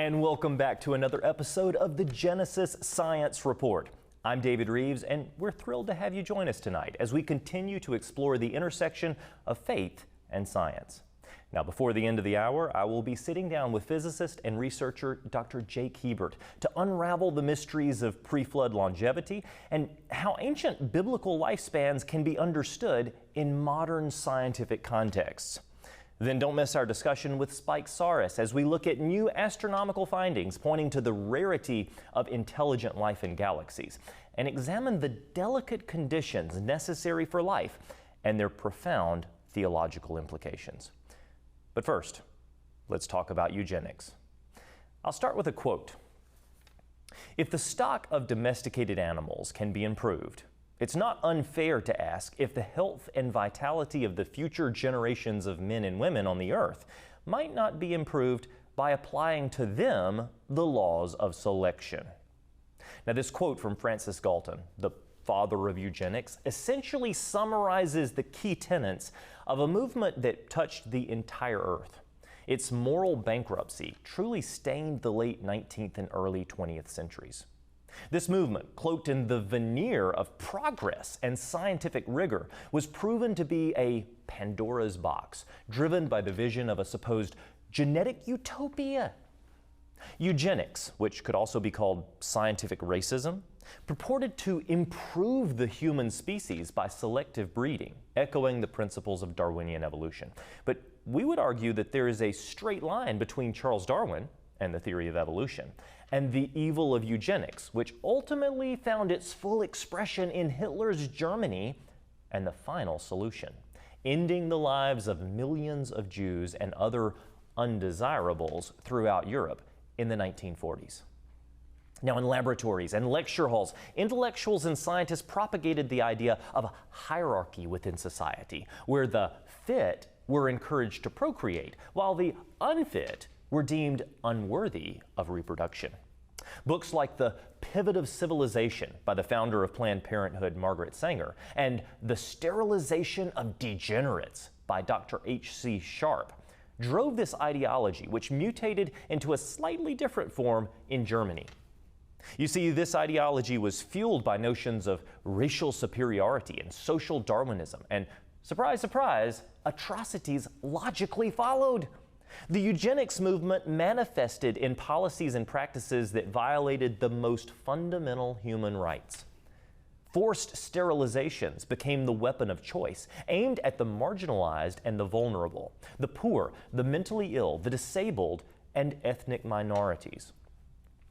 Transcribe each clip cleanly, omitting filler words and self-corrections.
And welcome back to another episode of the Genesis Science Report. I'm David Rives, and we're thrilled to have you join us tonight as we continue to explore the intersection of faith and science. Now, before the end of the hour, I will be sitting down with physicist and researcher Dr. Jake Hebert to unravel the mysteries of pre-flood longevity and how ancient biblical lifespans can be understood in modern scientific contexts. Then don't miss our discussion with Spike Psarris as we look at new astronomical findings pointing to the rarity of intelligent life in galaxies and examine the delicate conditions necessary for life and their profound theological implications. But first, let's talk about eugenics. I'll start with a quote. If the stock of domesticated animals can be improved, it's not unfair to ask if the health and vitality of the future generations of men and women on the earth might not be improved by applying to them the laws of selection. Now, this quote from Francis Galton, the father of eugenics, essentially summarizes the key tenets of a movement that touched the entire earth. Its moral bankruptcy truly stained the late 19th and early 20th centuries. This movement, cloaked in the veneer of progress and scientific rigor, was proven to be a Pandora's box, driven by the vision of a supposed genetic utopia. Eugenics, which could also be called scientific racism, purported to improve the human species by selective breeding, echoing the principles of Darwinian evolution. But we would argue that there is a straight line between Charles Darwin and the theory of evolution, and the evil of eugenics, which ultimately found its full expression in Hitler's Germany and the final solution, ending the lives of millions of Jews and other undesirables throughout Europe in the 1940s. Now, in laboratories and lecture halls, intellectuals and scientists propagated the idea of a hierarchy within society, where the fit were encouraged to procreate, while the unfit were deemed unworthy of reproduction. Books like The Pivot of Civilization by the founder of Planned Parenthood, Margaret Sanger, and The Sterilization of Degenerates by Dr. H.C. Sharp drove this ideology, which mutated into a slightly different form in Germany. You see, this ideology was fueled by notions of racial superiority and social Darwinism, and surprise, surprise, atrocities logically followed. The eugenics movement manifested in policies and practices that violated the most fundamental human rights. Forced sterilizations became the weapon of choice, aimed at the marginalized and the vulnerable, the poor, the mentally ill, the disabled, and ethnic minorities.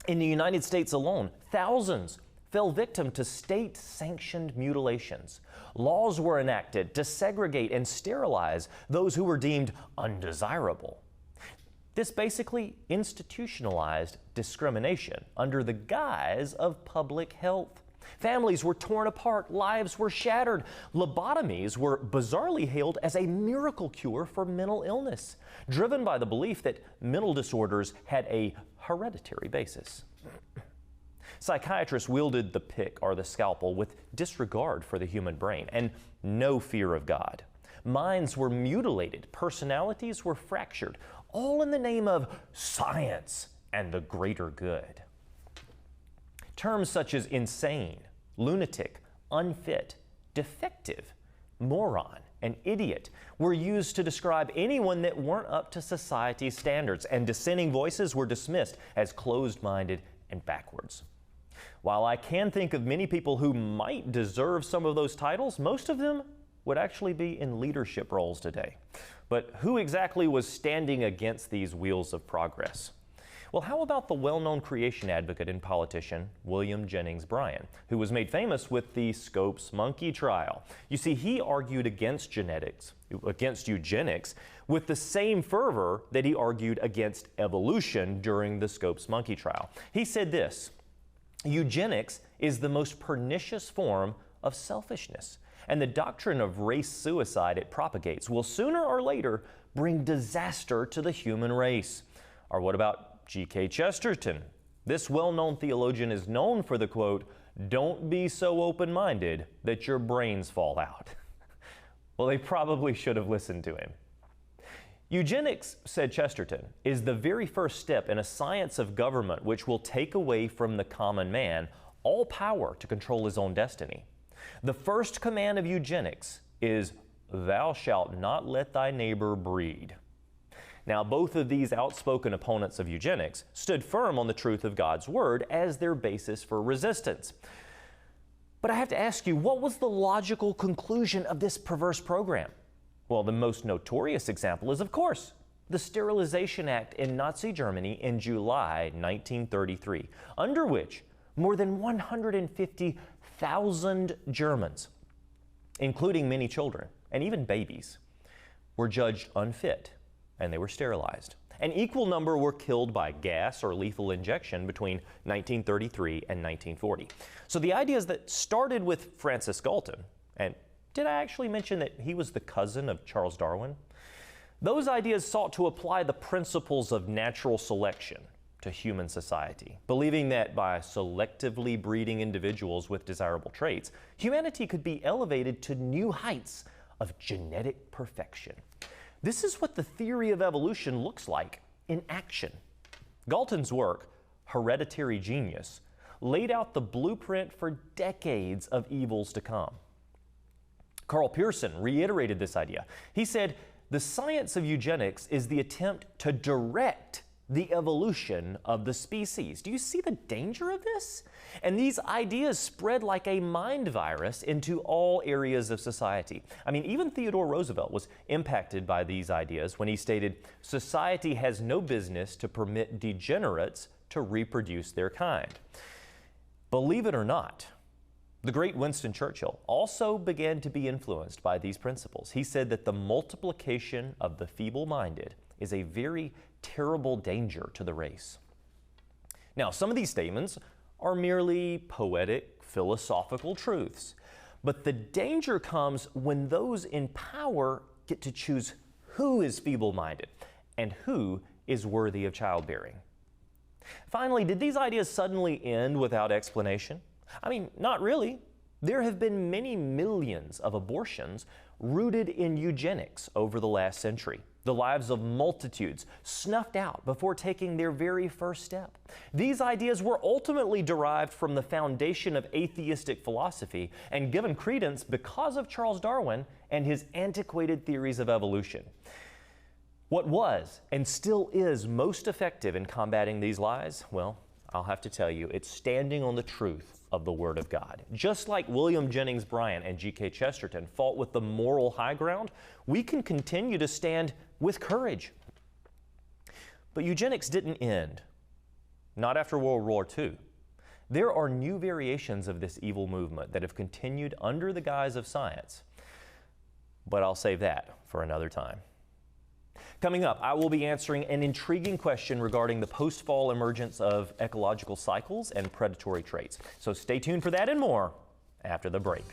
In the United States alone, thousands fell victim to state-sanctioned mutilations. Laws were enacted to segregate and sterilize those who were deemed undesirable. This basically institutionalized discrimination under the guise of public health. Families were torn apart, lives were shattered. Lobotomies were bizarrely hailed as a miracle cure for mental illness, driven by the belief that mental disorders had a hereditary basis. Psychiatrists wielded the pick or the scalpel with disregard for the human brain and no fear of God. Minds were mutilated, personalities were fractured, all in the name of science and the greater good. Terms such as insane, lunatic, unfit, defective, moron, and idiot were used to describe anyone that weren't up to society's standards, and dissenting voices were dismissed as closed-minded and backwards. While I can think of many people who might deserve some of those titles, most of them would actually be in leadership roles today. But who exactly was standing against these wheels of progress? Well, how about the well-known creation advocate and politician, William Jennings Bryan, who was made famous with the Scopes monkey trial? You see, he argued against eugenics, with the same fervor that he argued against evolution during the Scopes monkey trial. He said this: eugenics is the most pernicious form of selfishness, and the doctrine of race suicide it propagates will sooner or later bring disaster to the human race. Or what about G.K. Chesterton? This well-known theologian is known for the quote, "Don't be so open-minded that your brains fall out." Well, they probably should have listened to him. Eugenics, said Chesterton, is the very first step in a science of government which will take away from the common man all power to control his own destiny. The first command of eugenics is, "Thou shalt not let thy neighbor breed." Now, both of these outspoken opponents of eugenics stood firm on the truth of God's Word as their basis for resistance. But I have to ask you, what was the logical conclusion of this perverse program? Well, the most notorious example is, of course, the Sterilization Act in Nazi Germany in July 1933, under which more than 150,000 Germans, including many children and even babies, were judged unfit and they were sterilized. An equal number were killed by gas or lethal injection between 1933 and 1940. So the ideas that started with Francis Galton, and did I actually mention that he was the cousin of Charles Darwin? Those ideas sought to apply the principles of natural selection to human society, believing that by selectively breeding individuals with desirable traits, humanity could be elevated to new heights of genetic perfection. This is what the theory of evolution looks like in action. Galton's work, Hereditary Genius, laid out the blueprint for decades of evils to come. Carl Pearson reiterated this idea. He said, "The science of eugenics is the attempt to direct the evolution of the species." Do you see the danger of this? And these ideas spread like a mind virus into all areas of society. I mean, even Theodore Roosevelt was impacted by these ideas when he stated, "Society has no business to permit degenerates to reproduce their kind." Believe it or not, the great Winston Churchill also began to be influenced by these principles. He said that the multiplication of the feeble-minded is a very terrible danger to the race. Now, some of these statements are merely poetic, philosophical truths, but the danger comes when those in power get to choose who is feeble-minded and who is worthy of childbearing. Finally, did these ideas suddenly end without explanation? I mean, not really. There have been many millions of abortions rooted in eugenics over the last century. The lives of multitudes snuffed out before taking their very first step. These ideas were ultimately derived from the foundation of atheistic philosophy and given credence because of Charles Darwin and his antiquated theories of evolution. What was and still is most effective in combating these lies? Well, I'll have to tell you, it's standing on the truth of the Word of God. Just like William Jennings Bryan and G.K. Chesterton fought with the moral high ground, we can continue to stand with courage. But eugenics didn't end, not after World War II. There are new variations of this evil movement that have continued under the guise of science. But I'll save that for another time. Coming up, I will be answering an intriguing question regarding the post-fall emergence of ecological cycles and predatory traits. So stay tuned for that and more after the break.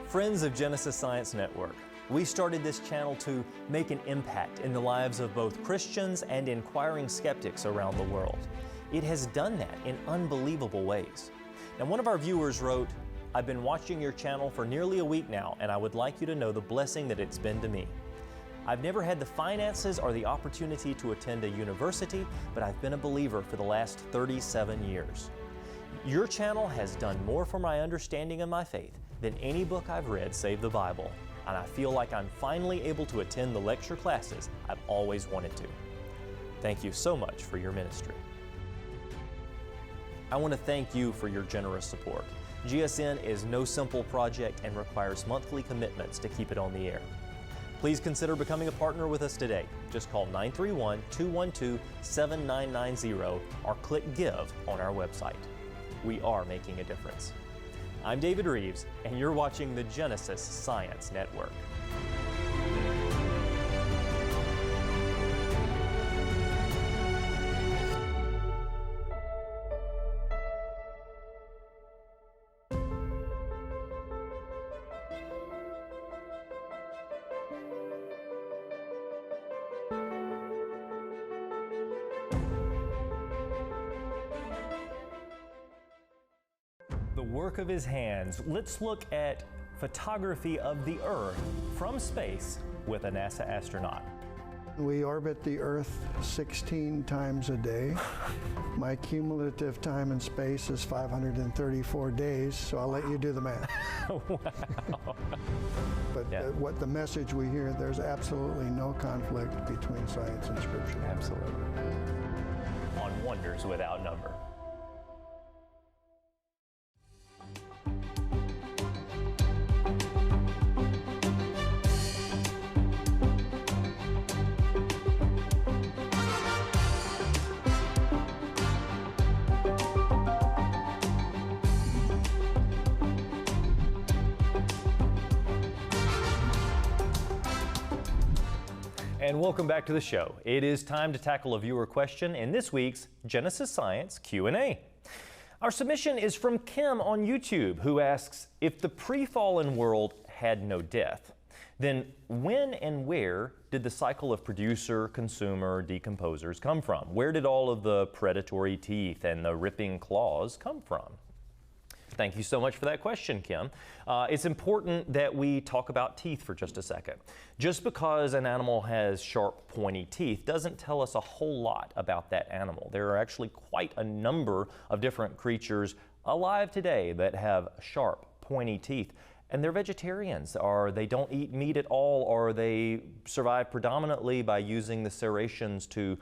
Friends of Genesis Science Network, we started this channel to make an impact in the lives of both Christians and inquiring skeptics around the world. It has done that in unbelievable ways. Now, one of our viewers wrote, "I've been watching your channel for nearly a week now, and I would like you to know the blessing that it's been to me. I've never had the finances or the opportunity to attend a university, but I've been a believer for the last 37 years. Your channel has done more for my understanding of my faith than any book I've read save the Bible, and I feel like I'm finally able to attend the lecture classes I've always wanted to. Thank you so much for your ministry." I want to thank you for your generous support. GSN is no simple project and requires monthly commitments to keep it on the air. Please consider becoming a partner with us today. Just call 931-212-7990 or click Give on our website. We are making a difference. I'm David Rives, and you're watching the Genesis Science Network. The work of his hands. Let's look at photography of the Earth from space with a NASA astronaut. We orbit the Earth 16 times a day. My cumulative time in space is 534 days, so I'll let you do the math. Wow. But Yeah. what the message we hear, there's absolutely no conflict between science and Scripture. Absolutely. On wonders without number. And welcome back to the show. It is time to tackle a viewer question in this week's Genesis Science Q&A. Our submission is from Kim on YouTube, who asks, if the pre-fallen world had no death, then when and where did the cycle of producer, consumer, decomposers come from? Where did all of the predatory teeth and the ripping claws come from? Thank you so much for that question, Kim. It's important that we talk about teeth for just a second. Just because an animal has sharp, pointy teeth doesn't tell us a whole lot about that animal. There are actually quite a number of different creatures alive today that have sharp, pointy teeth. And they're vegetarians, or they don't eat meat at all, or they survive predominantly by using the serrations to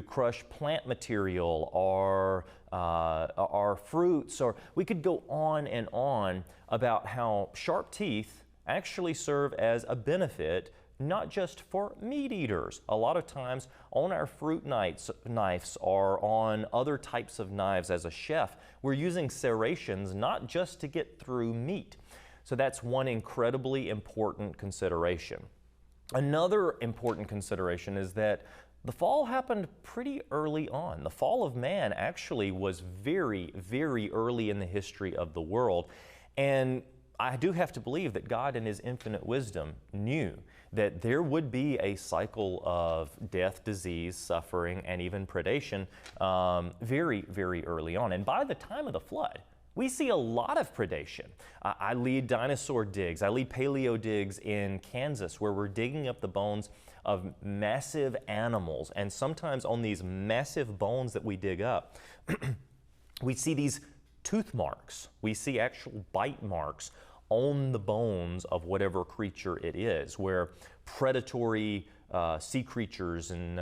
crush plant material or fruits, or we could go on and on about how sharp teeth actually serve as a benefit, not just for meat eaters. A lot of times on our fruit knives or on other types of knives as a chef, we're using serrations not just to get through meat. So that's one incredibly important consideration. Another important consideration is that the fall happened pretty early on. The fall of man actually was very, very early in the history of the world. And I do have to believe that God in His infinite wisdom knew that there would be a cycle of death, disease, suffering, and even predation very, very early on. And by the time of the flood, we see a lot of predation. I lead dinosaur digs. I lead paleo digs in Kansas, where we're digging up the bones of massive animals. And sometimes on these massive bones that we dig up, we see these tooth marks. We see actual bite marks on the bones of whatever creature it is, where predatory sea creatures and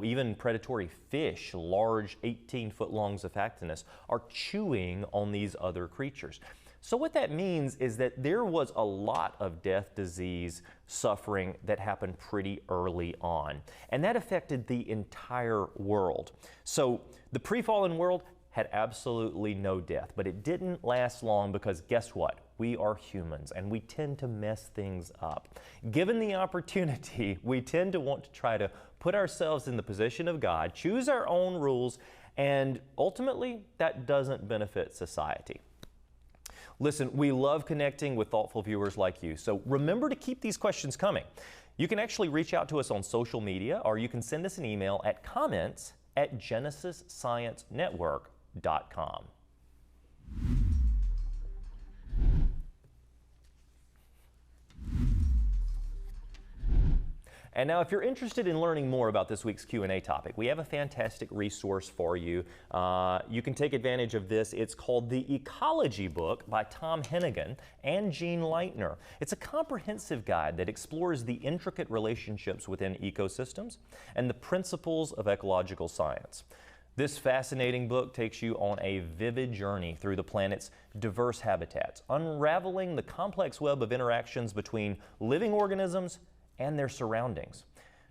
even predatory fish, large 18-foot long Zophaectinus, are chewing on these other creatures. So what that means is that there was a lot of death, disease, suffering that happened pretty early on. And that affected the entire world. So the pre-fallen world had absolutely no death, but it didn't last long because guess what? We are humans and we tend to mess things up. Given the opportunity, we tend to want to try to put ourselves in the position of God, choose our own rules, and ultimately that doesn't benefit society. Listen, we love connecting with thoughtful viewers like you, so remember to keep these questions coming. You can actually reach out to us on social media, or you can send us an email at comments@genesissciencenetwork.com. And now if you're interested in learning more about this week's Q&A topic, we have a fantastic resource for you. You can take advantage of this. It's called The Ecology Book by Tom Hennigan and Gene Leitner. It's a comprehensive guide that explores the intricate relationships within ecosystems and the principles of ecological science. This fascinating book takes you on a vivid journey through the planet's diverse habitats, unraveling the complex web of interactions between living organisms and their surroundings.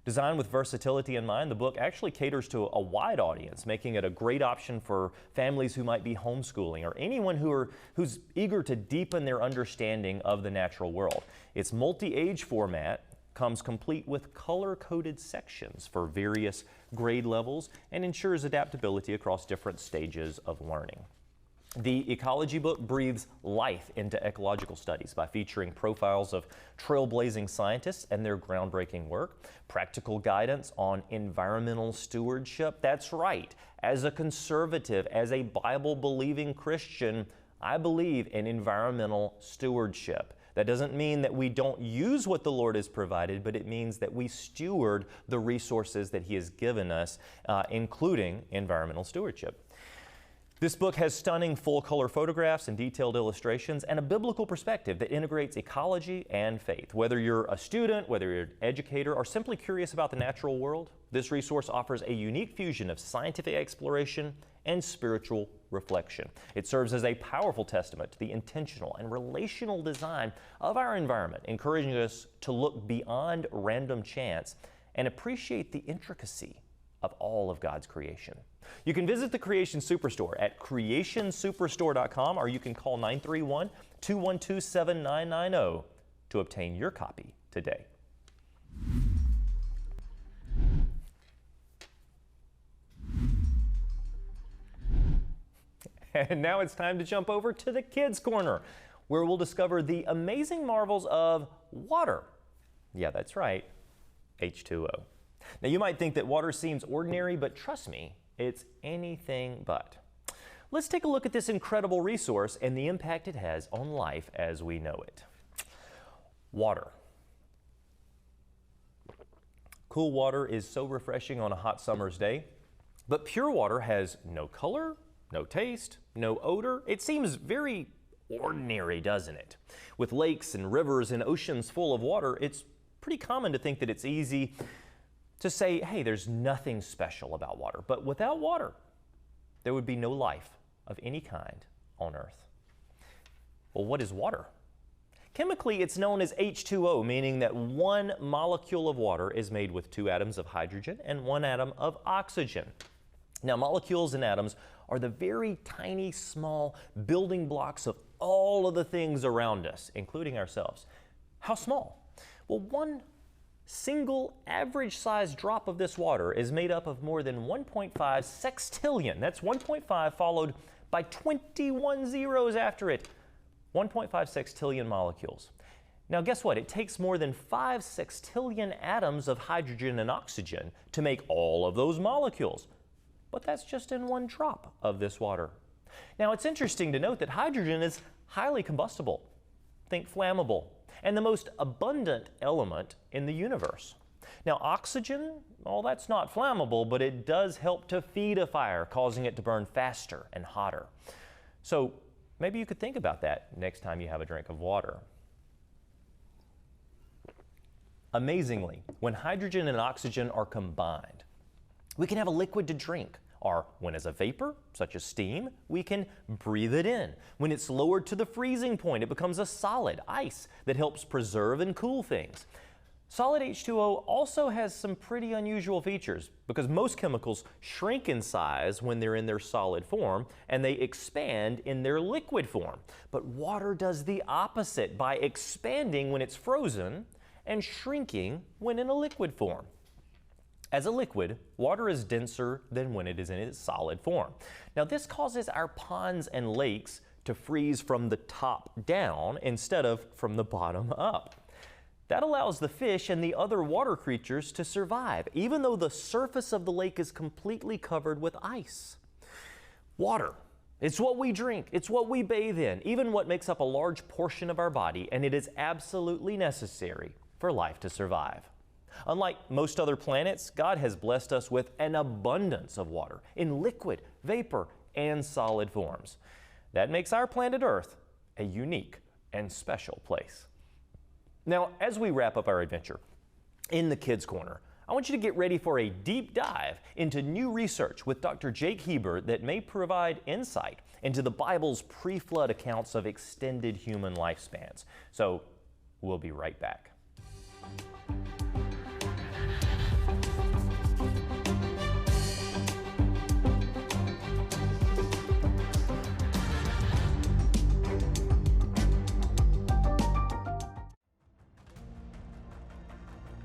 Designed with versatility in mind, the book actually caters to a wide audience, making it a great option for families who might be homeschooling or anyone who's eager to deepen their understanding of the natural world. Its multi-age format comes complete with color-coded sections for various grade levels and ensures adaptability across different stages of learning. The ecology book breathes life into ecological studies by featuring profiles of trailblazing scientists and their groundbreaking work, practical guidance on environmental stewardship. That's right. As a conservative, as a Bible-believing Christian, I believe in environmental stewardship. That doesn't mean that we don't use what the Lord has provided, but it means that we steward the resources that He has given us, including environmental stewardship. This book has stunning full-color photographs and detailed illustrations and a biblical perspective that integrates ecology and faith. Whether you're a student, whether you're an educator, or simply curious about the natural world, this resource offers a unique fusion of scientific exploration and spiritual reflection. It serves as a powerful testament to the intentional and relational design of our environment, encouraging us to look beyond random chance and appreciate the intricacy of all of God's creation. You can visit the Creation Superstore at creationsuperstore.com, or you can call 931-212-7990 to obtain your copy today. And now it's time to jump over to the Kids Corner, where we'll discover the amazing marvels of water. Yeah, that's right, H2O. Now, you might think that water seems ordinary, but trust me, it's anything but. Let's take a look at this incredible resource and the impact it has on life as we know it. Water. Cool water is so refreshing on a hot summer's day, but pure water has no color, no taste, no odor. It seems very ordinary, doesn't it? With lakes and rivers and oceans full of water, it's pretty common to think that it's easy to say, hey, there's nothing special about water. But without water, there would be no life of any kind on Earth. Well, what is water? Chemically, it's known as H2O, meaning that one molecule of water is made with 2 atoms of hydrogen and 1 atom of oxygen. Now, molecules and atoms are the very tiny, small building blocks of all of the things around us, including ourselves. How small? Well, one single average-sized drop of this water is made up of more than 1.5 sextillion. That's 1.5 followed by 21 zeros after it. 1.5 sextillion molecules. Now guess what? It takes more than 5 sextillion atoms of hydrogen and oxygen to make all of those molecules. But that's just in one drop of this water. Now it's interesting to note that hydrogen is highly combustible. Think flammable. And the most abundant element in the universe. Now, oxygen, well, that's not flammable, but it does help to feed a fire, causing it to burn faster and hotter. So maybe you could think about that next time you have a drink of water. Amazingly, when hydrogen and oxygen are combined, we can have a liquid to drink. Or when as a vapor, such as steam, we can breathe it in. When it's lowered to the freezing point, it becomes a solid, ice, that helps preserve and cool things. Solid H2O also has some pretty unusual features because most chemicals shrink in size when they're in their solid form and they expand in their liquid form. But water does the opposite by expanding when it's frozen and shrinking when in a liquid form. As a liquid, water is denser than when it is in its solid form. Now this causes our ponds and lakes to freeze from the top down instead of from the bottom up. That allows the fish and the other water creatures to survive, even though the surface of the lake is completely covered with ice. Water, it's what we drink, it's what we bathe in, even what makes up a large portion of our body, and it is absolutely necessary for life to survive. Unlike most other planets, God has blessed us with an abundance of water in liquid, vapor, and solid forms. That makes our planet Earth a unique and special place. Now, as we wrap up our adventure in the Kids Corner, I want you to get ready for a deep dive into new research with Dr. Jake Hebert that may provide insight into the Bible's pre-flood accounts of extended human lifespans. So, we'll be right back.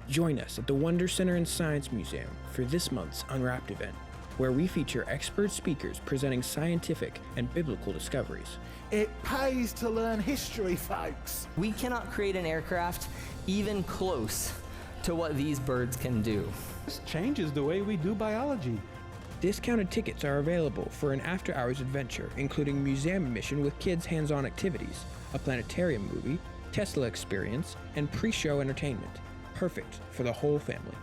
Join us at the Wonder Center and Science Museum for this month's Unwrapped event. where we feature expert speakers presenting scientific and biblical discoveries. It pays to learn history, folks. We cannot create an aircraft even close to what these birds can do. This changes the way we do biology. Discounted tickets are available for an after-hours adventure, including museum admission with kids' hands-on activities, a planetarium movie, Tesla experience, and pre-show entertainment. Perfect for the whole family.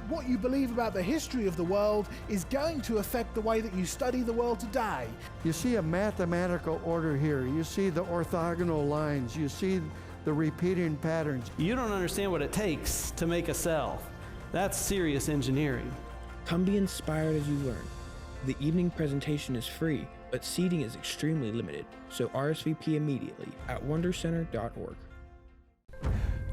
What you believe about the history of the world is going to affect the way that you study the world today. You see a mathematical order here. You see the orthogonal lines. You see the repeating patterns. You don't understand what it takes to make a cell. That's serious engineering. Come be inspired as you learn. The evening presentation is free, but seating is extremely limited, so RSVP immediately at wondercenter.org.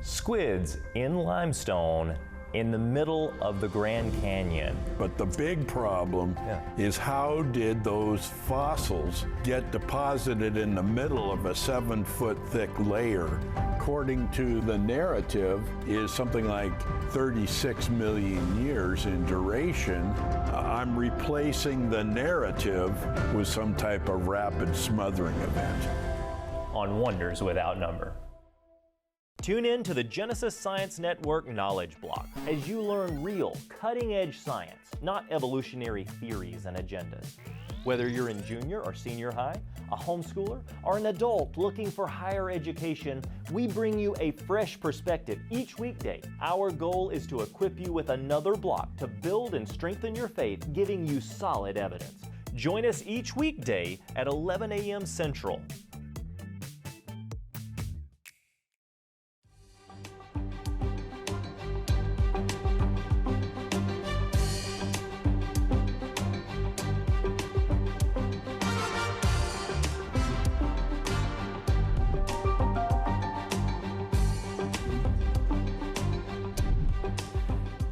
Squids in limestone in the middle of the Grand Canyon. But the big problem is, how did those fossils get deposited in the middle of a 7-foot thick layer? According to the narrative, is something like 36 million years in duration. I'm replacing the narrative with some type of rapid smothering event. On Wonders Without Number. Tune in to the Genesis Science Network Knowledge Block as you learn real, cutting-edge science, not evolutionary theories and agendas. Whether you're in junior or senior high, a homeschooler, or an adult looking for higher education, we bring you a fresh perspective each weekday. Our goal is to equip you with another block to build and strengthen your faith, giving you solid evidence. Join us each weekday at 11 a.m. Central.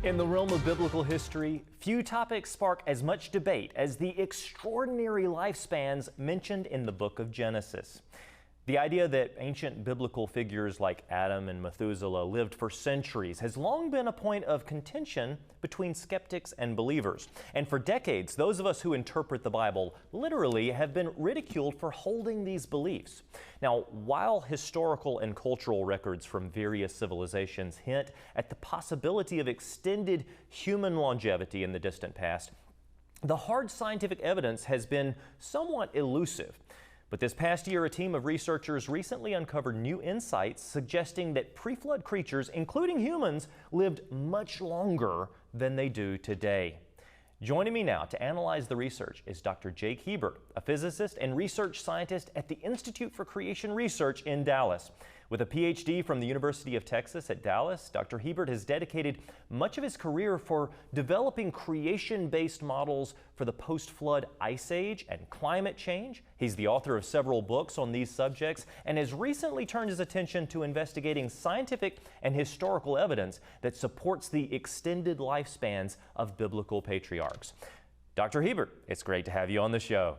In the realm of biblical history, few topics spark as much debate as the extraordinary lifespans mentioned in the book of Genesis. The idea that ancient biblical figures like Adam and Methuselah lived for centuries has long been a point of contention between skeptics and believers. And for decades, those of us who interpret the Bible literally have been ridiculed for holding these beliefs. Now, while historical and cultural records from various civilizations hint at the possibility of extended human longevity in the distant past, the hard scientific evidence has been somewhat elusive. But this past year, a team of researchers recently uncovered new insights suggesting that pre-flood creatures, including humans, lived much longer than they do today. Joining me now to analyze the research is Dr. Jake Hebert, a physicist and research scientist at the Institute for Creation Research in Dallas. With a PhD from the University of Texas at Dallas, Dr. Hebert has dedicated much of his career for developing creation-based models for the post-flood ice age and climate change. He's the author of several books on these subjects and has recently turned his attention to investigating scientific and historical evidence that supports the extended lifespans of biblical patriarchs. Dr. Hebert, it's great to have you on the show.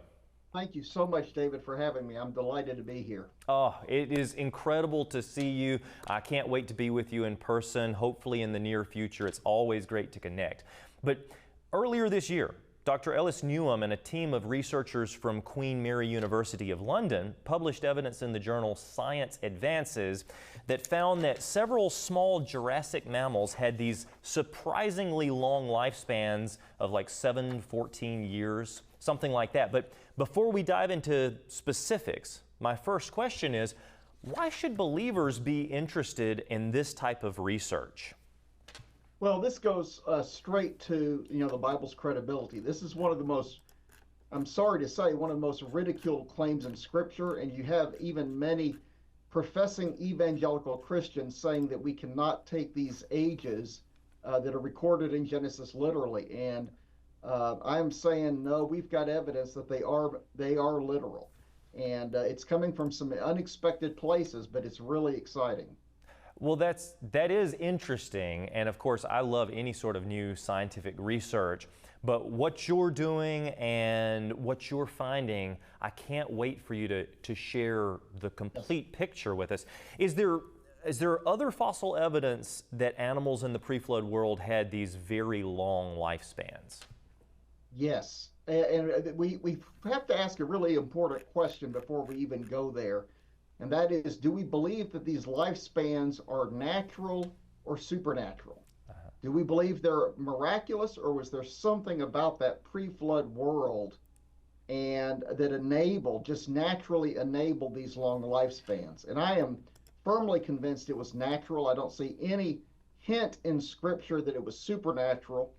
Thank you so much, David, for having me. I'm delighted to be here. Oh, it is incredible to see you. I can't wait to be with you in person, hopefully in the near future. It's always great to connect. But earlier this year, Dr. Ellis Newham and a team of researchers from Queen Mary University of London published evidence in the journal Science Advances that found that several small Jurassic mammals had these surprisingly long lifespans of like 14 years, something like that. But before we dive into specifics, my first question is, why should believers be interested in this type of research? Well, this goes straight to, the Bible's credibility. This is one of the most, I'm sorry to say, one of the most ridiculed claims in Scripture, and you have even many professing evangelical Christians saying that we cannot take these ages that are recorded in Genesis literally. And I'm saying, no, we've got evidence that they are literal. And it's coming from some unexpected places, but it's really exciting. Well, that is interesting, and of course I love any sort of new scientific research, but what you're doing and what you're finding, I can't wait for you to share the complete picture with us. Is there other fossil evidence that animals in the pre-flood world had these very long lifespans? Yes. And we have to ask a really important question before we even go there. And that is, do we believe that these lifespans are natural or supernatural? Do we believe they're miraculous, or was there something about that pre-flood world and just naturally enabled these long lifespans? And I am firmly convinced it was natural. I don't see any hint in Scripture that it was supernatural.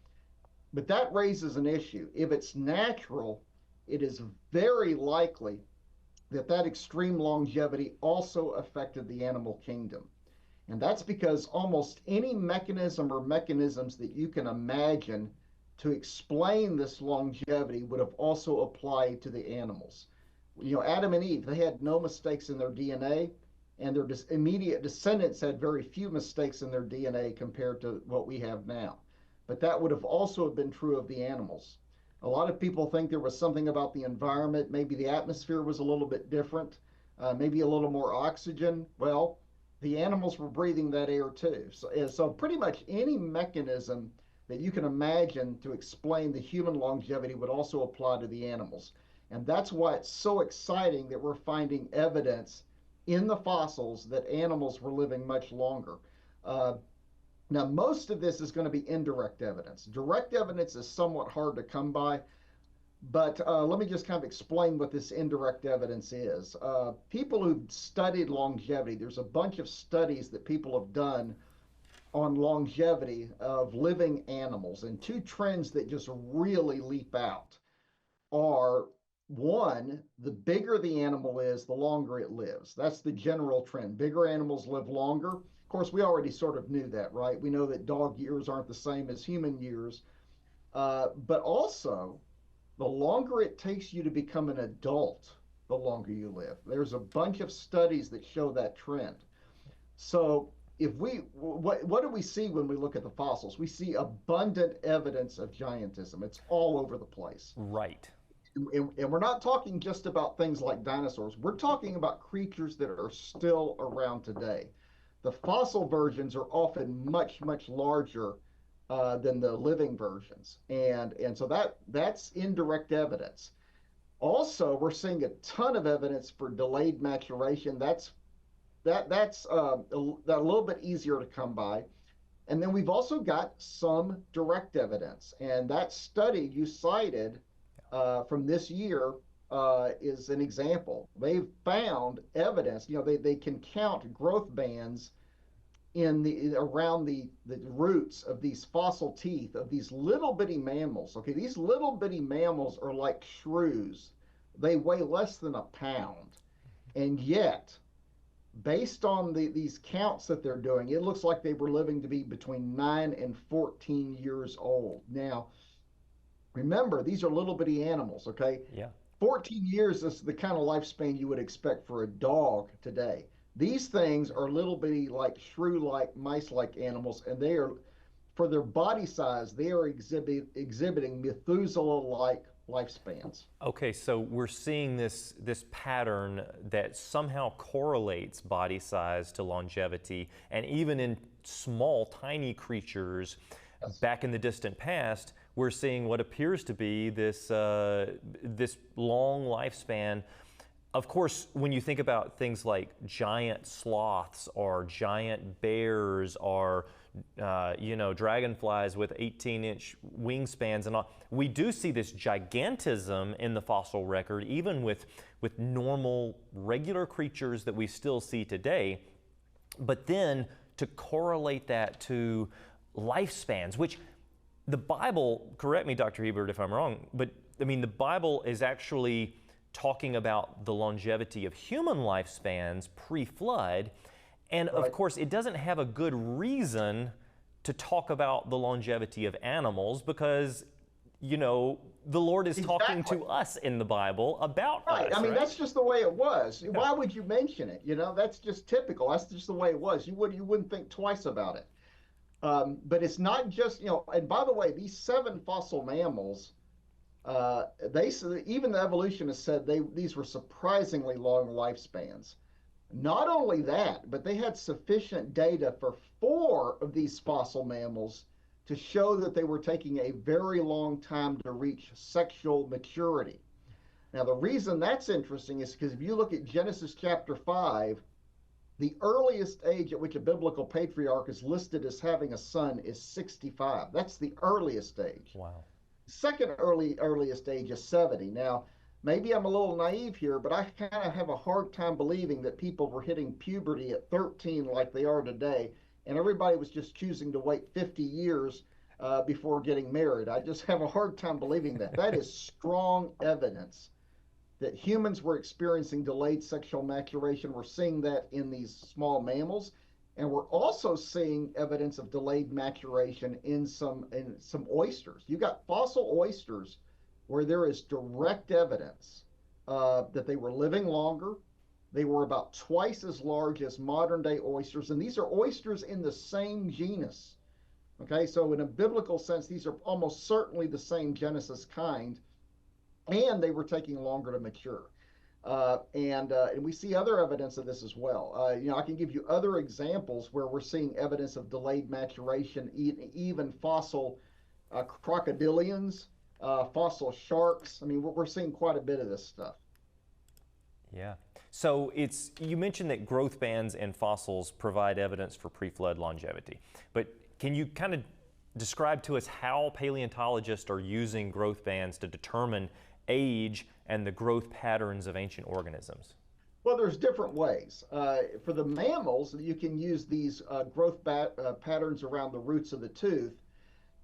But that raises an issue. If it's natural, it is very likely that that extreme longevity also affected the animal kingdom. And that's because almost any mechanism or mechanisms that you can imagine to explain this longevity would have also applied to the animals. You know, Adam and Eve, they had no mistakes in their DNA, and their immediate descendants had very few mistakes in their DNA compared to what we have now. But that would have also been true of the animals. A lot of people think there was something about the environment. Maybe the atmosphere was a little bit different, maybe a little more oxygen. Well, the animals were breathing that air too. So pretty much any mechanism that you can imagine to explain the human longevity would also apply to the animals. And that's why it's so exciting that we're finding evidence in the fossils that animals were living much longer. Now, most of this is going to be indirect evidence. Direct evidence is somewhat hard to come by, but let me just kind of explain what this indirect evidence is. People who've studied longevity, there's a bunch of studies that people have done on longevity of living animals, and two trends that just really leap out are, one, the bigger the animal is, the longer it lives. That's the general trend. Bigger animals live longer. Of course, we already sort of knew that, right? We know that dog years aren't the same as human years. But also, the longer it takes you to become an adult, the longer you live. There's a bunch of studies that show that trend. So what do we see when we look at the fossils? We see abundant evidence of giantism. It's all over the place. Right. And we're not talking just about things like dinosaurs. We're talking about creatures that are still around today. The fossil versions are often much, much larger than the living versions. And so that's indirect evidence. Also, we're seeing a ton of evidence for delayed maturation. That's a little bit easier to come by. And then we've also got some direct evidence. And that study you cited from this year is an example. They've found evidence, they can count growth bands around the roots of these fossil teeth of these little bitty mammals. Okay, these little bitty mammals are like shrews. They weigh less than a pound. And yet, based on these counts that they're doing, it looks like they were living to be between 9 and 14 years old. Now, remember, these are little bitty animals, okay? Yeah. 14 years is the kind of lifespan you would expect for a dog today. These things are little bitty, like shrew-like, mice-like animals, and they are, for their body size, they are exhibiting Methuselah-like lifespans. Okay, so we're seeing this pattern that somehow correlates body size to longevity, and even in small, tiny creatures back in the distant past, we're seeing what appears to be this long lifespan. Of course, when you think about things like giant sloths or giant bears or dragonflies with 18-inch wingspans and all, we do see this gigantism in the fossil record, even with normal, regular creatures that we still see today. But then to correlate that to lifespans, which the Bible, correct me, Dr. Hebert, if I'm wrong, but I mean, the Bible is actually talking about the longevity of human lifespans pre-flood. And of course, it doesn't have a good reason to talk about the longevity of animals because, the Lord is talking to us in the Bible about us. I mean, that's just the way it was. Yeah. Why would you mention it? That's just typical. That's just the way it was. You wouldn't think twice about it. But it's not just, and by the way, these 7 fossil mammals, even the evolutionists said these were surprisingly long lifespans. Not only that, but they had sufficient data for 4 of these fossil mammals to show that they were taking a very long time to reach sexual maturity. Now, the reason that's interesting is because if you look at Genesis chapter 5, the earliest age at which a biblical patriarch is listed as having a son is 65. That's the earliest age. Wow. Second earliest age is 70. Now, maybe I'm a little naive here, but I kind of have a hard time believing that people were hitting puberty at 13 like they are today, and everybody was just choosing to wait 50 years before getting married. I just have a hard time believing that. That is strong evidence that humans were experiencing delayed sexual maturation. We're seeing that in these small mammals, and we're also seeing evidence of delayed maturation in some oysters. You got fossil oysters where there is direct evidence that they were living longer. They were about twice as large as modern day oysters, and these are oysters in the same genus. Okay, so in a biblical sense, these are almost certainly the same Genesis kind, and they were taking longer to mature. And we see other evidence of this as well. I can give you other examples where we're seeing evidence of delayed maturation, even fossil crocodilians, fossil sharks. I mean, we're seeing quite a bit of this stuff. Yeah. So you mentioned that growth bands in fossils provide evidence for pre-flood longevity, but can you kind of describe to us how paleontologists are using growth bands to determine age and the growth patterns of ancient organisms? Well, there's different ways. For the mammals, you can use these growth patterns around the roots of the tooth.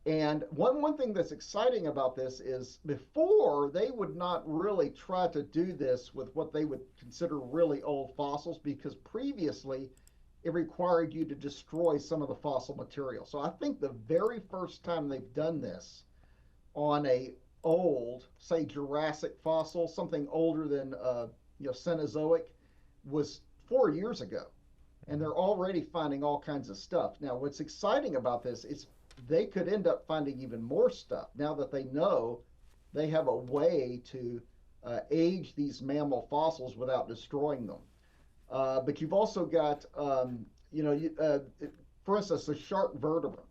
And one thing that's exciting about this is before, they would not really try to do this with what they would consider really old fossils, because previously it required you to destroy some of the fossil material. So I think the very first time they've done this on a old, say Jurassic fossil, something older than Cenozoic, was 4 years ago, and they're already finding all kinds of stuff. Now, what's exciting about this is they could end up finding even more stuff now that they know they have a way to age these mammal fossils without destroying them. But you've also got, for instance, the shark vertebra.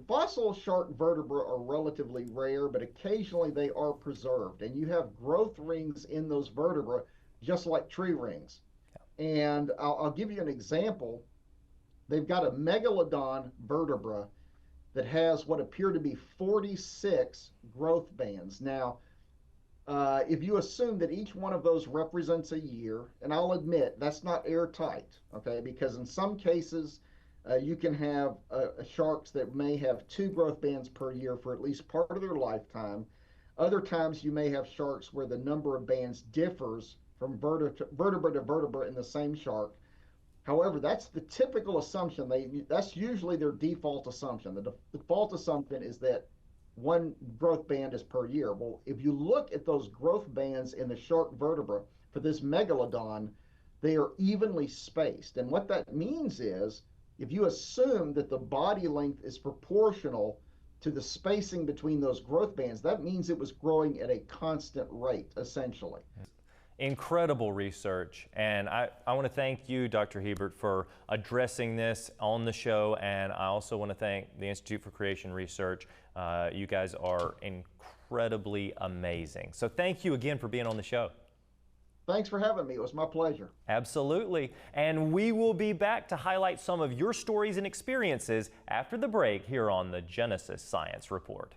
Fossil shark vertebrae are relatively rare, but occasionally they are preserved, and you have growth rings in those vertebrae just like tree rings. And I'll give you an example. They've got a megalodon vertebra that has what appear to be 46 growth bands. Now, if you assume that each one of those represents a year, and I'll admit that's not airtight, okay, because in some cases you can have sharks that may have 2 growth bands per year for at least part of their lifetime. Other times you may have sharks where the number of bands differs from vertebra to vertebra in the same shark. However, that's the typical assumption. That's usually their default assumption. The default assumption is that 1 growth band is per year. Well, if you look at those growth bands in the shark vertebra for this megalodon, they are evenly spaced. And what that means is, if you assume that the body length is proportional to the spacing between those growth bands, that means it was growing at a constant rate, essentially. Incredible research, and I want to thank you, Dr. Hebert, for addressing this on the show, and I also want to thank the Institute for Creation Research. You guys are incredibly amazing. So thank you again for being on the show. Thanks for having me. It was my pleasure. Absolutely. And we will be back to highlight some of your stories and experiences after the break here on the Genesis Science Report.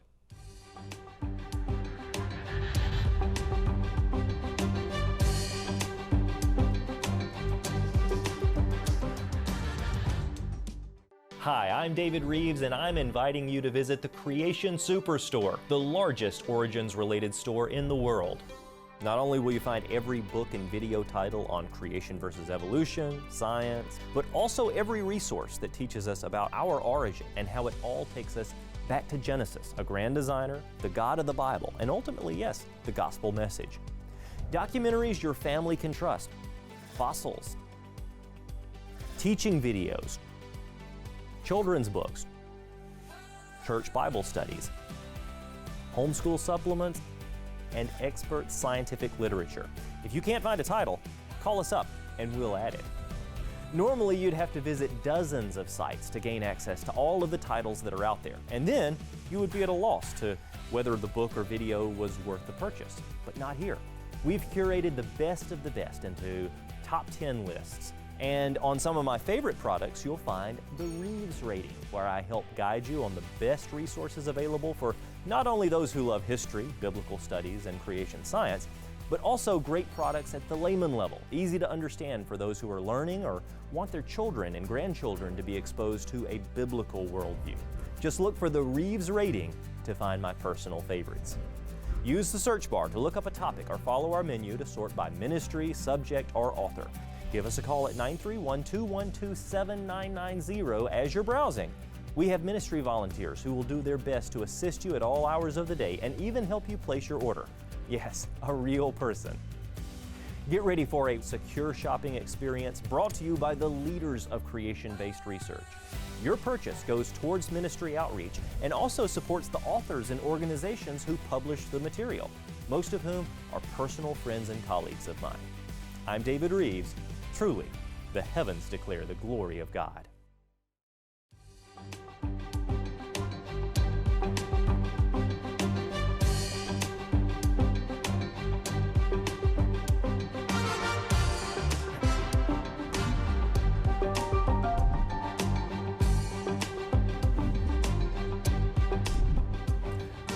Hi, I'm David Rives, and I'm inviting you to visit the Creation Superstore, the largest Origins-related store in the world. Not only will you find every book and video title on creation versus evolution, science, but also every resource that teaches us about our origin and how it all takes us back to Genesis, a grand designer, the God of the Bible, and ultimately, yes, the gospel message. Documentaries your family can trust, fossils, teaching videos, children's books, church Bible studies, homeschool supplements, and expert scientific literature. If you can't find a title, call us up and we'll add it. Normally, you'd have to visit dozens of sites to gain access to all of the titles that are out there, and then you would be at a loss to whether the book or video was worth the purchase. But not here. We've curated the best of the best into top 10 lists. And on some of my favorite products, you'll find the Rives rating, where I help guide you on the best resources available for not only those who love history, biblical studies, and creation science, but also great products at the layman level, easy to understand for those who are learning or want their children and grandchildren to be exposed to a biblical worldview. Just look for the Rives rating to find my personal favorites. Use the search bar to look up a topic or follow our menu to sort by ministry, subject, or author. Give us a call at 931-212-7990 as you're browsing. We have ministry volunteers who will do their best to assist you at all hours of the day and even help you place your order. Yes, a real person. Get ready for a secure shopping experience brought to you by the leaders of creation-based research. Your purchase goes towards ministry outreach and also supports the authors and organizations who publish the material, most of whom are personal friends and colleagues of mine. I'm David Rives. Truly, the heavens declare the glory of God.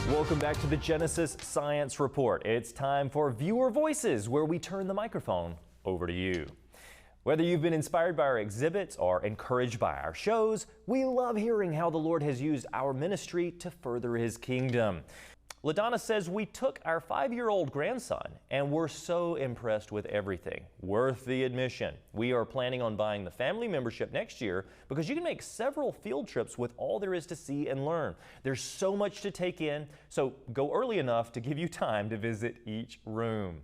Welcome back to the Genesis Science Report. It's time for Viewer Voices, where we turn the microphone over to you. Whether you've been inspired by our exhibits or encouraged by our shows, we love hearing how the Lord has used our ministry to further His kingdom. LaDonna says, we took our 5-year-old grandson and we're so impressed with everything. Worth the admission. We are planning on buying the family membership next year because you can make several field trips with all there is to see and learn. There's so much to take in, so go early enough to give you time to visit each room.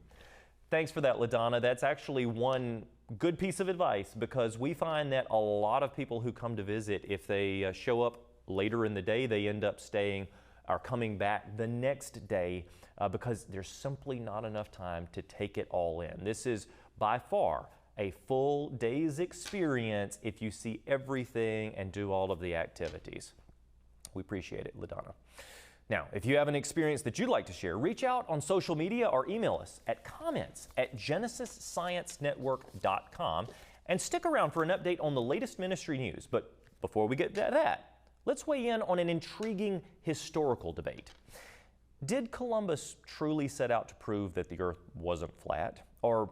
Thanks for that, LaDonna. That's actually one good piece of advice because we find that a lot of people who come to visit, if they show up later in the day, they end up staying are coming back the next day because there's simply not enough time to take it all in. This is by far a full day's experience if you see everything and do all of the activities. We appreciate it, LaDonna. Now, if you have an experience that you'd like to share, reach out on social media or email us at comments@genesiссciencennetwork.com and stick around for an update on the latest ministry news. But before we get to that, let's weigh in on an intriguing historical debate. Did Columbus truly set out to prove that the earth wasn't flat? Or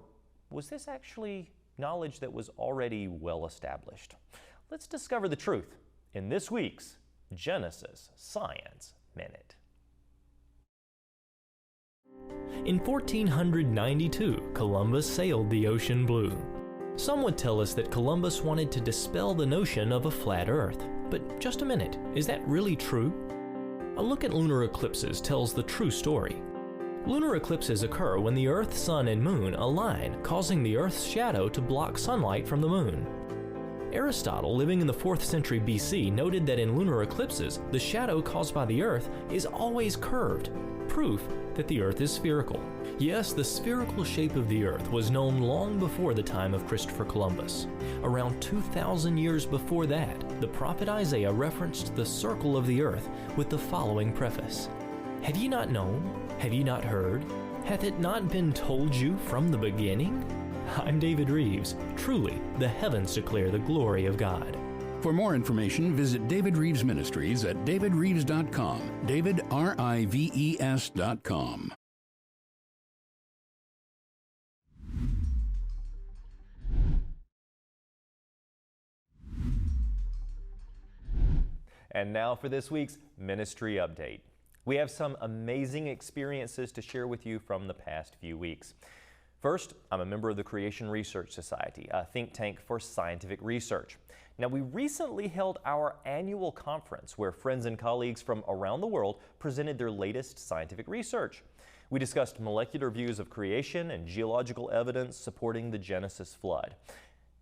was this actually knowledge that was already well established? Let's discover the truth in this week's Genesis Science Minute. In 1492, Columbus sailed the ocean blue. Some would tell us that Columbus wanted to dispel the notion of a flat earth. But just a minute, is that really true? A look at lunar eclipses tells the true story. Lunar eclipses occur when the Earth, Sun, and Moon align, causing the Earth's shadow to block sunlight from the Moon. Aristotle, living in the 4th century BC, noted that in lunar eclipses, the shadow caused by the Earth is always curved, proof that the Earth is spherical. Yes, the spherical shape of the Earth was known long before the time of Christopher Columbus. Around 2,000 years before that, the prophet Isaiah referenced the circle of the earth with the following preface. Have ye not known? Have ye not heard? Hath it not been told you from the beginning? I'm David Rives. Truly, the heavens declare the glory of God. For more information, visit David Rives Ministries at davidrives.com. davidrives.com. And now for this week's Ministry Update. We have some amazing experiences to share with you from the past few weeks. First, I'm a member of the Creation Research Society, a think tank for scientific research. Now, we recently held our annual conference where friends and colleagues from around the world presented their latest scientific research. We discussed molecular views of creation and geological evidence supporting the Genesis flood.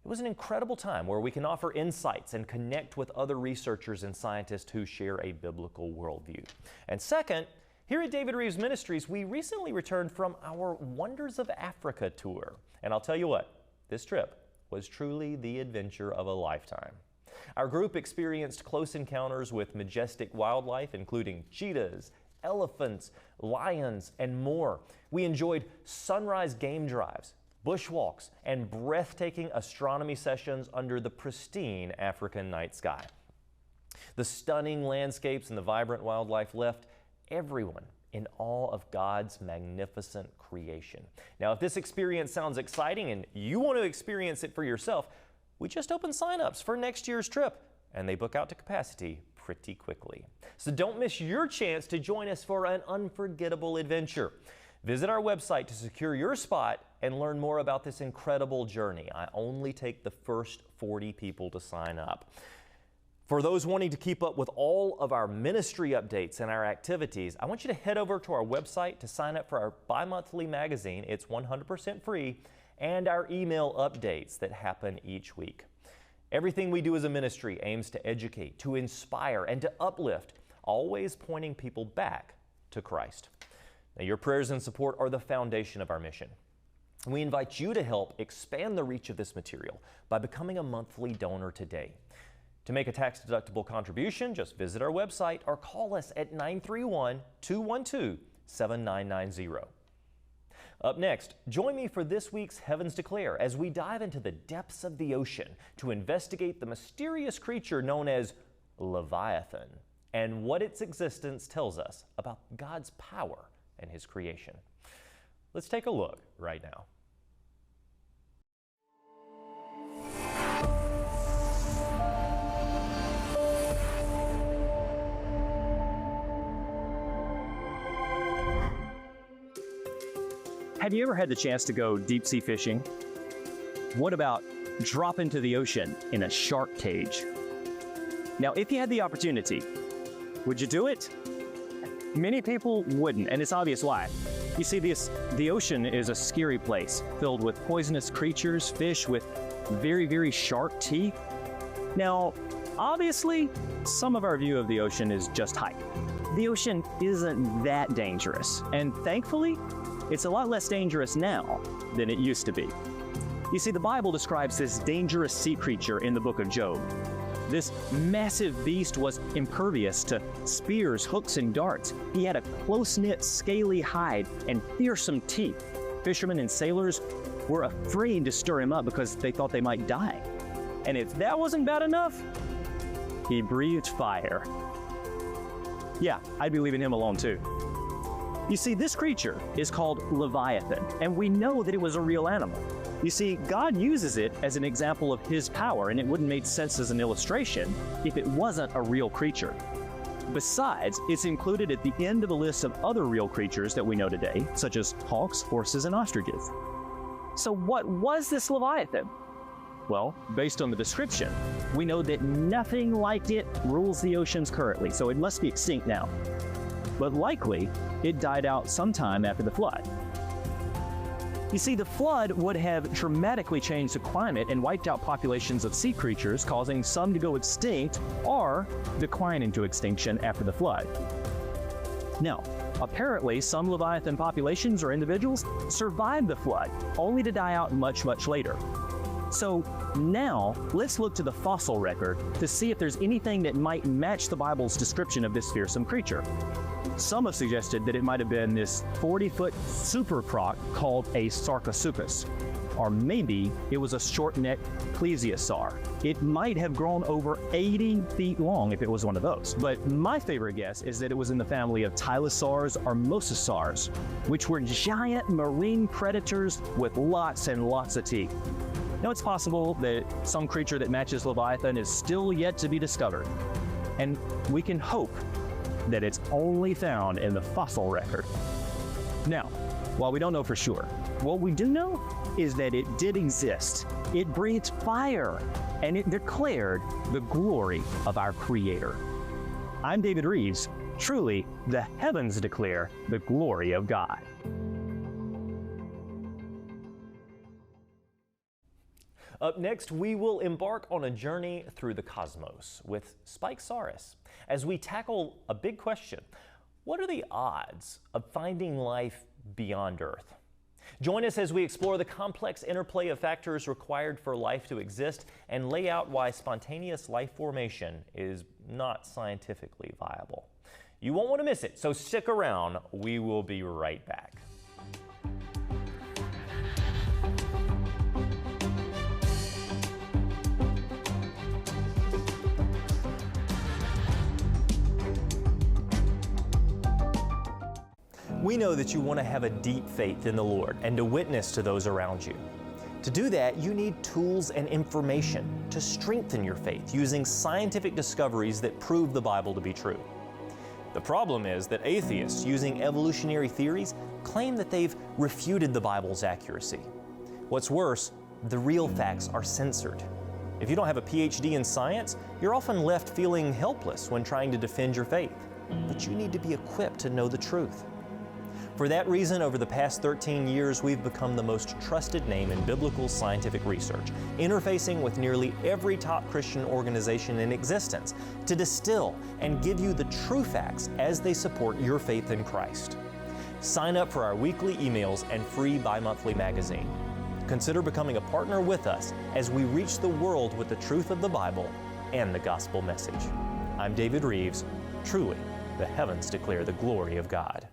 It was an incredible time where we can offer insights and connect with other researchers and scientists who share a biblical worldview. And second, here at David Rives Ministries, we recently returned from our Wonders of Africa tour. And I'll tell you what, this trip was truly the adventure of a lifetime. Our group experienced close encounters with majestic wildlife, including cheetahs, elephants, lions, and more. We enjoyed sunrise game drives, bushwalks, and breathtaking astronomy sessions under the pristine African night sky. The stunning landscapes and the vibrant wildlife left everyone in awe of God's magnificent creation. Now, if this experience sounds exciting and you want to experience it for yourself, we just opened signups for next year's trip, and they book out to capacity pretty quickly. So don't miss your chance to join us for an unforgettable adventure. Visit our website to secure your spot and learn more about this incredible journey. I only take the first 40 people to sign up. For those wanting to keep up with all of our ministry updates and our activities, I want you to head over to our website to sign up for our bi-monthly magazine. It's 100% free, and our email updates that happen each week. Everything we do as a ministry aims to educate, to inspire, and to uplift, always pointing people back to Christ. Now, your prayers and support are the foundation of our mission. We invite you to help expand the reach of this material by becoming a monthly donor today. To make a tax-deductible contribution, just visit our website or call us at 931-212-7990. Up next, join me for this week's Heavens Declare as we dive into the depths of the ocean to investigate the mysterious creature known as Leviathan and what its existence tells us about God's power and His creation. Let's take a look right now. Have you ever had the chance to go deep sea fishing? What about drop into the ocean in a shark cage? Now, if you had the opportunity, would you do it? Many people wouldn't, and it's obvious why. You see, the ocean is a scary place filled with poisonous creatures, fish with very, very sharp teeth. Now, obviously, some of our view of the ocean is just hype. The ocean isn't that dangerous, and thankfully, it's a lot less dangerous now than it used to be. You see, the Bible describes this dangerous sea creature in the book of Job. This massive beast was impervious to spears, hooks, and darts. He had a close-knit, scaly hide and fearsome teeth. Fishermen and sailors were afraid to stir him up because they thought they might die. And if that wasn't bad enough, he breathed fire. Yeah, I'd be leaving him alone too. You see, this creature is called Leviathan, and we know that it was a real animal. You see, God uses it as an example of His power, and it wouldn't make sense as an illustration if it wasn't a real creature. Besides, it's included at the end of a list of other real creatures that we know today, such as hawks, horses, and ostriches. So what was this Leviathan? Well, based on the description, we know that nothing like it rules the oceans currently, so it must be extinct now. But likely, it died out sometime after the flood. You see, the flood would have dramatically changed the climate and wiped out populations of sea creatures, causing some to go extinct or decline into extinction after the flood. Now, apparently, some Leviathan populations or individuals survived the flood, only to die out much, much later. So now, let's look to the fossil record to see if there's anything that might match the Bible's description of this fearsome creature. Some have suggested that it might have been this 40-foot super croc called a Sarcosuchus, or maybe it was a short-necked plesiosaur. It might have grown over 80 feet long if it was one of those. But my favorite guess is that it was in the family of tylosaurs or mosasaurs, which were giant marine predators with lots and lots of teeth. Now, it's possible that some creature that matches Leviathan is still yet to be discovered, and we can hope that it's only found in the fossil record. Now, while we don't know for sure, what we do know is that it did exist. It breathed fire, and it declared the glory of our Creator. I'm David Rives. Truly, the heavens declare the glory of God. Up next, we will embark on a journey through the cosmos with Spike Psarris as we tackle a big question. What are the odds of finding life beyond Earth? Join us as we explore the complex interplay of factors required for life to exist and lay out why spontaneous life formation is not scientifically viable. You won't want to miss it, so stick around. We will be right back. We know that you want to have a deep faith in the Lord and to witness to those around you. To do that, you need tools and information to strengthen your faith using scientific discoveries that prove the Bible to be true. The problem is that atheists using evolutionary theories claim that they've refuted the Bible's accuracy. What's worse, the real facts are censored. If you don't have a PhD in science, you're often left feeling helpless when trying to defend your faith. But you need to be equipped to know the truth. For that reason, over the past 13 years, we've become the most trusted name in biblical scientific research, interfacing with nearly every top Christian organization in existence to distill and give you the true facts as they support your faith in Christ. Sign up for our weekly emails and free bi-monthly magazine. Consider becoming a partner with us as we reach the world with the truth of the Bible and the gospel message. I'm David Rives. Truly, the heavens declare the glory of God.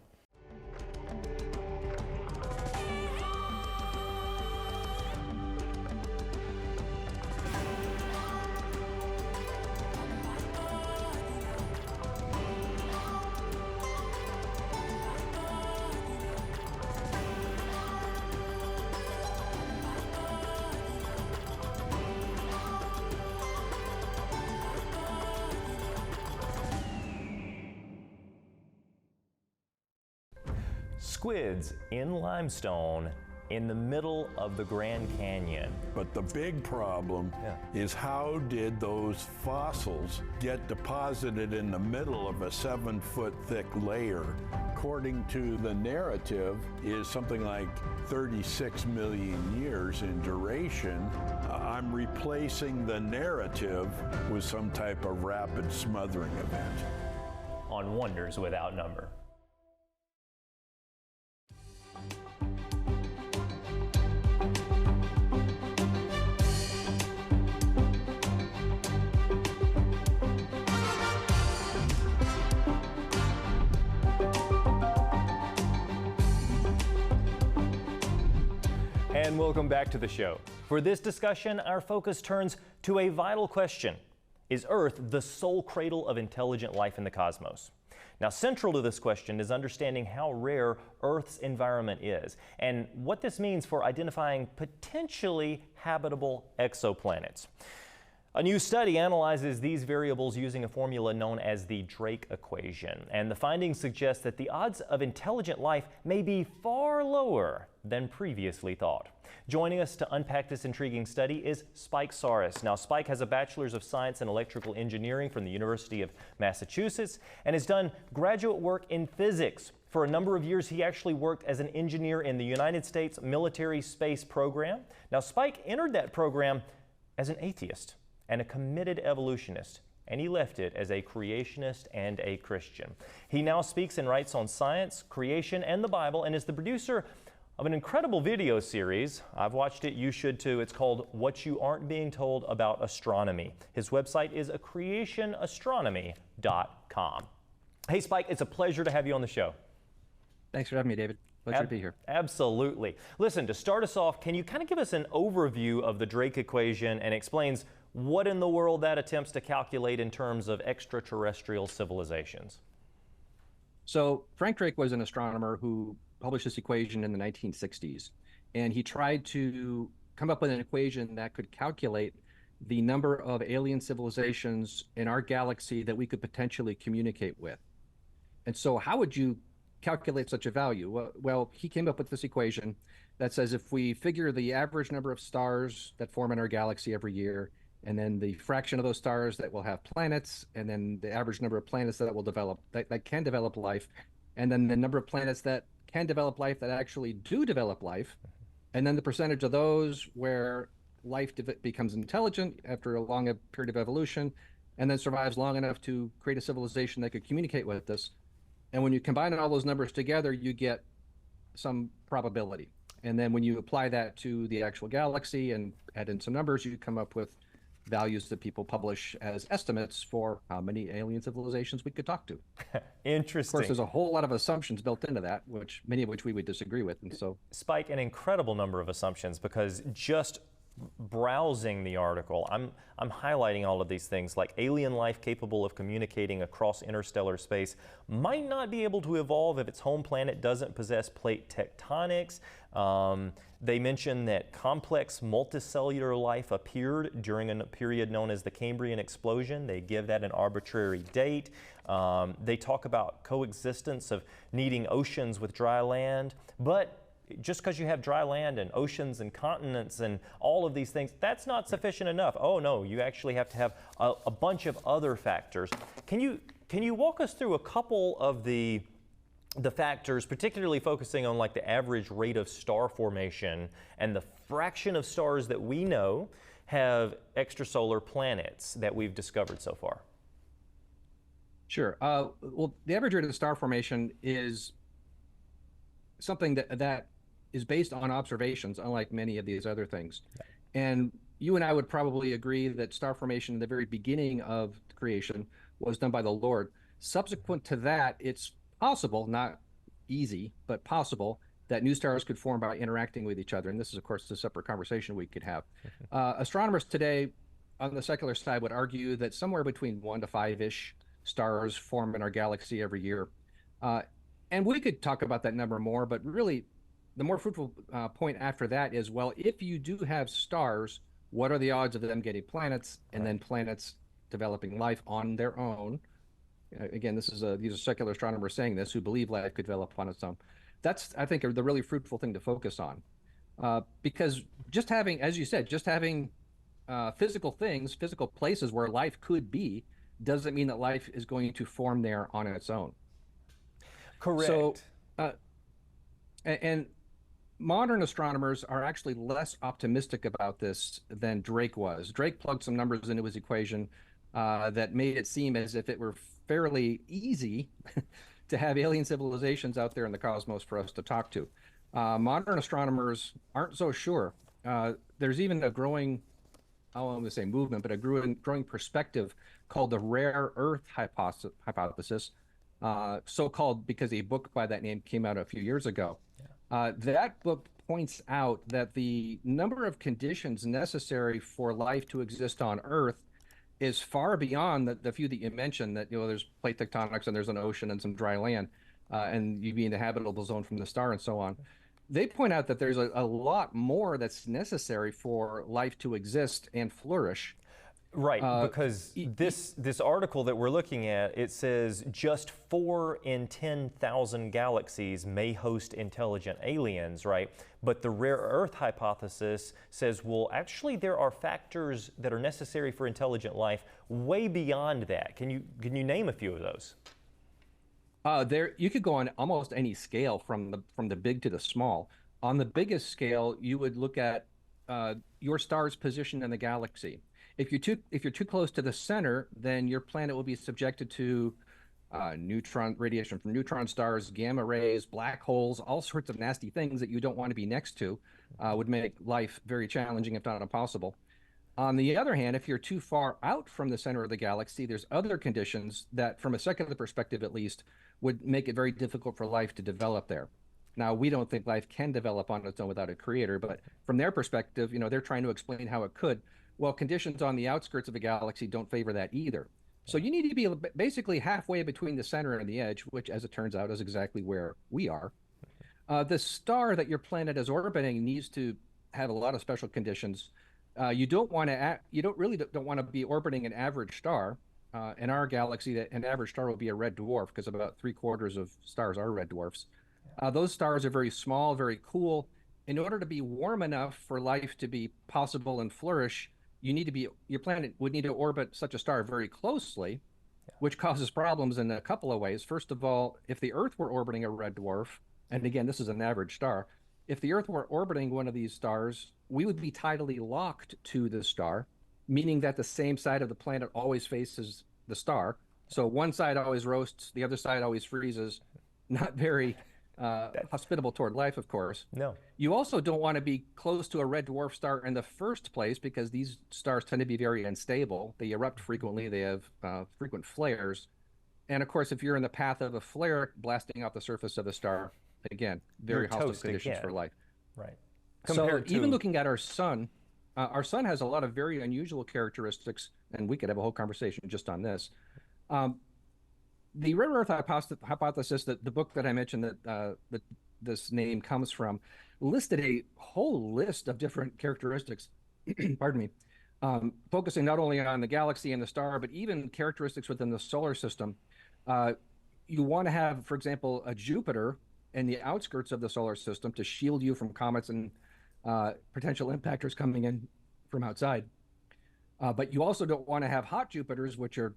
Squids in limestone in the middle of the Grand Canyon. But the big problem is, how did those fossils get deposited in the middle of a 7-foot thick layer? According to the narrative, is something like 36 million years in duration. I'm replacing the narrative with some type of rapid smothering event. On Wonders Without Number. And welcome back to the show. For this discussion, our focus turns to a vital question. Is Earth the sole cradle of intelligent life in the cosmos? Now, central to this question is understanding how rare Earth's environment is and what this means for identifying potentially habitable exoplanets. A new study analyzes these variables using a formula known as the Drake equation, and the findings suggest that the odds of intelligent life may be far lower than previously thought. Joining us to unpack this intriguing study is Spike Psarris. Now, Spike has a Bachelor's of Science in Electrical Engineering from the University of Massachusetts and has done graduate work in physics. For a number of years, he actually worked as an engineer in the United States military space program. Now, Spike entered that program as an atheist and a committed evolutionist, and he left it as a creationist and a Christian. He now speaks and writes on science, creation, and the Bible, and is the producer of an incredible video series. I've watched it, you should too. It's called What You Aren't Being Told About Astronomy. His website is creationastronomy.com. Hey Spike, it's a pleasure to have you on the show. Thanks for having me, David. Pleasure to be here. Absolutely. Listen, to start us off, can you kind of give us an overview of the Drake equation and explains what in the world that attempts to calculate in terms of extraterrestrial civilizations? So Frank Drake was an astronomer who published this equation in the 1960s, and he tried to come up with an equation that could calculate the number of alien civilizations in our galaxy that we could potentially communicate with. And so how would you calculate such a value? Well, he came up with this equation that says if we figure the average number of stars that form in our galaxy every year, and then the fraction of those stars that will have planets, and then the average number of planets that will develop, that can develop life, and then the number of planets that can develop life that actually do develop life, and then the percentage of those where life becomes intelligent after a long period of evolution, and then survives long enough to create a civilization that could communicate with us. And when you combine all those numbers together, you get some probability. And then when you apply that to the actual galaxy and add in some numbers, you come up with values that people publish as estimates for how many alien civilizations we could talk to. Interesting. Of course, there's a whole lot of assumptions built into that, which many of which we would disagree with. And so, Spike, an incredible number of assumptions, because just browsing the article, I'm highlighting all of these things, like alien life capable of communicating across interstellar space might not be able to evolve if its home planet doesn't possess plate tectonics. They mention that complex multicellular life appeared during a period known as the Cambrian explosion. They give that an arbitrary date. They talk about coexistence of needing oceans with dry land, but just because you have dry land and oceans and continents and all of these things, that's not sufficient enough. Oh no, you actually have to have a bunch of other factors. Can you walk us through a couple of the factors, particularly focusing on like the average rate of star formation and the fraction of stars that we know have extrasolar planets that we've discovered so far? Sure. Well, the average rate of star formation is something that is based on observations, unlike many of these other things. And you and I would probably agree that star formation in the very beginning of creation was done by the Lord. Subsequent to that, it's possible, not easy, but possible, that new stars could form by interacting with each other. And this is, of course, a separate conversation we could have. Astronomers today on the secular side would argue that somewhere between 1 to 5-ish stars form in our galaxy every year. And we could talk about that number more, but really the more fruitful point after that is, well, if you do have stars, what are the odds of them getting planets and then planets developing life on their own? Again, these are secular astronomers saying this, who believe life could develop on its own. That's, I think, the really fruitful thing to focus on. Because just having, as you said, just having physical things, physical places where life could be, doesn't mean that life is going to form there on its own. Correct. So, and modern astronomers are actually less optimistic about this than Drake was. Drake plugged some numbers into his equation that made it seem as if it were fairly easy to have alien civilizations out there in the cosmos for us to talk to. Modern astronomers aren't so sure. There's even a growing, I don't want to say movement, but a growing perspective called the rare Earth hypothesis, so-called because a book by that name came out a few years ago. That book points out that the number of conditions necessary for life to exist on Earth is far beyond the few that you mentioned, that, there's plate tectonics and there's an ocean and some dry land, and you'd be in the habitable zone from the star and so on. They point out that there's a lot more that's necessary for life to exist and flourish. Right, because this article that we're looking at, it says just 4 in 10,000 galaxies may host intelligent aliens, right? But the rare Earth hypothesis says, well, actually there are factors that are necessary for intelligent life way beyond that. Can you name a few of those? You could go on almost any scale from the big to the small. On the biggest scale, you would look at your star's position in the galaxy. If you're too close to the center, then your planet will be subjected to neutron radiation from neutron stars, gamma rays, black holes, all sorts of nasty things that you don't want to be next to. Would make life very challenging, if not impossible. On the other hand, if you're too far out from the center of the galaxy, there's other conditions that, from a secular perspective at least, would make it very difficult for life to develop there. Now, we don't think life can develop on its own without a creator, but from their perspective, they're trying to explain how it could. Well, conditions on the outskirts of a galaxy don't favor that either. So you need to be basically halfway between the center and the edge, which, as it turns out, is exactly where we are. The star that your planet is orbiting needs to have a lot of special conditions. You don't want to be orbiting an average star. In our galaxy, an average star will be a red dwarf, because about 3/4 of stars are red dwarfs. Those stars are very small, very cool. In order to be warm enough for life to be possible and flourish, your planet would need to orbit such a star very closely, which causes problems in a couple of ways. First of all, if the Earth were orbiting a red dwarf, and again, this is an average star, if the Earth were orbiting one of these stars, we would be tidally locked to the star, meaning that the same side of the planet always faces the star. So one side always roasts, the other side always freezes. Not very hospitable toward life, of course. No. You also don't want to be close to a red dwarf star in the first place because these stars tend to be very unstable. They erupt frequently. They have frequent flares. And of course, if you're in the path of a flare blasting off the surface of the star, again, very hostile conditions for life. Right. So even looking at our sun has a lot of very unusual characteristics, and we could have a whole conversation just on this. The rare earth hypothesis, that the book that I mentioned that this name comes from, listed a whole list of different characteristics, pardon me, focusing not only on the galaxy and the star, but even characteristics within the solar system. You want to have, for example, a Jupiter in the outskirts of the solar system to shield you from comets and potential impactors coming in from outside. But you also don't want to have hot Jupiters, which are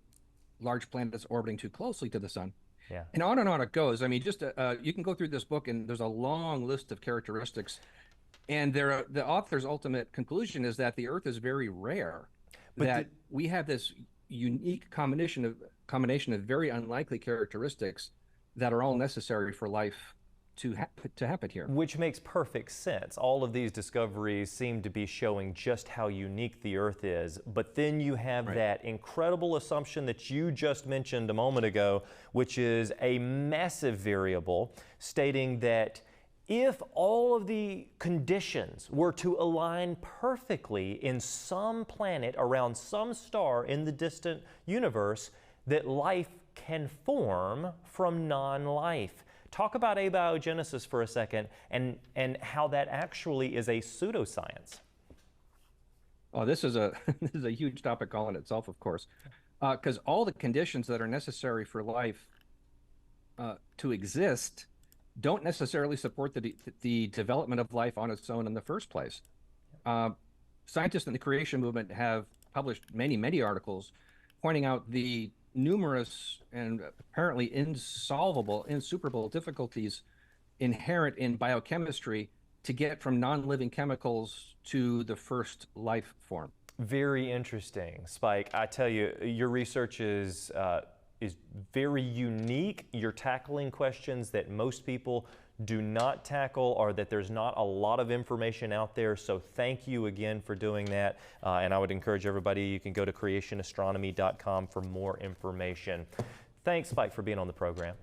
large planets orbiting too closely to the sun. Yeah. And on it goes. I mean, just you can go through this book, and there's a long list of characteristics. And the author's ultimate conclusion is that the Earth is very rare, that we have this unique combination of very unlikely characteristics that are all necessary for life to happen here. Which makes perfect sense. All of these discoveries seem to be showing just how unique the Earth is. But then you have that incredible assumption that you just mentioned a moment ago, which is a massive variable, stating that if all of the conditions were to align perfectly in some planet around some star in the distant universe, that life can form from non-life. Talk about abiogenesis for a second and how that actually is a pseudoscience. Oh, this is a huge topic all in itself, of course, because all the conditions that are necessary for life to exist don't necessarily support the development of life on its own in the first place. Scientists in the creation movement have published many articles pointing out the numerous and apparently insuperable difficulties inherent in biochemistry to get from non-living chemicals to the first life form. Very interesting, Spike. I tell you, your research is very unique. You're tackling questions that most people do not tackle, or that there's not a lot of information out there. So thank you again for doing that. And I would encourage everybody, you can go to creationastronomy.com for more information. Thanks, Spike, for being on the program.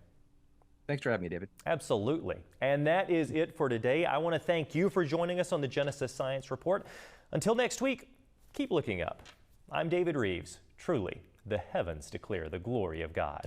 Thanks for having me, David. Absolutely. And that is it for today. I want to thank you for joining us on the Genesis Science Report. Until next week, keep looking up. I'm David Rives. Truly, the heavens declare the glory of God.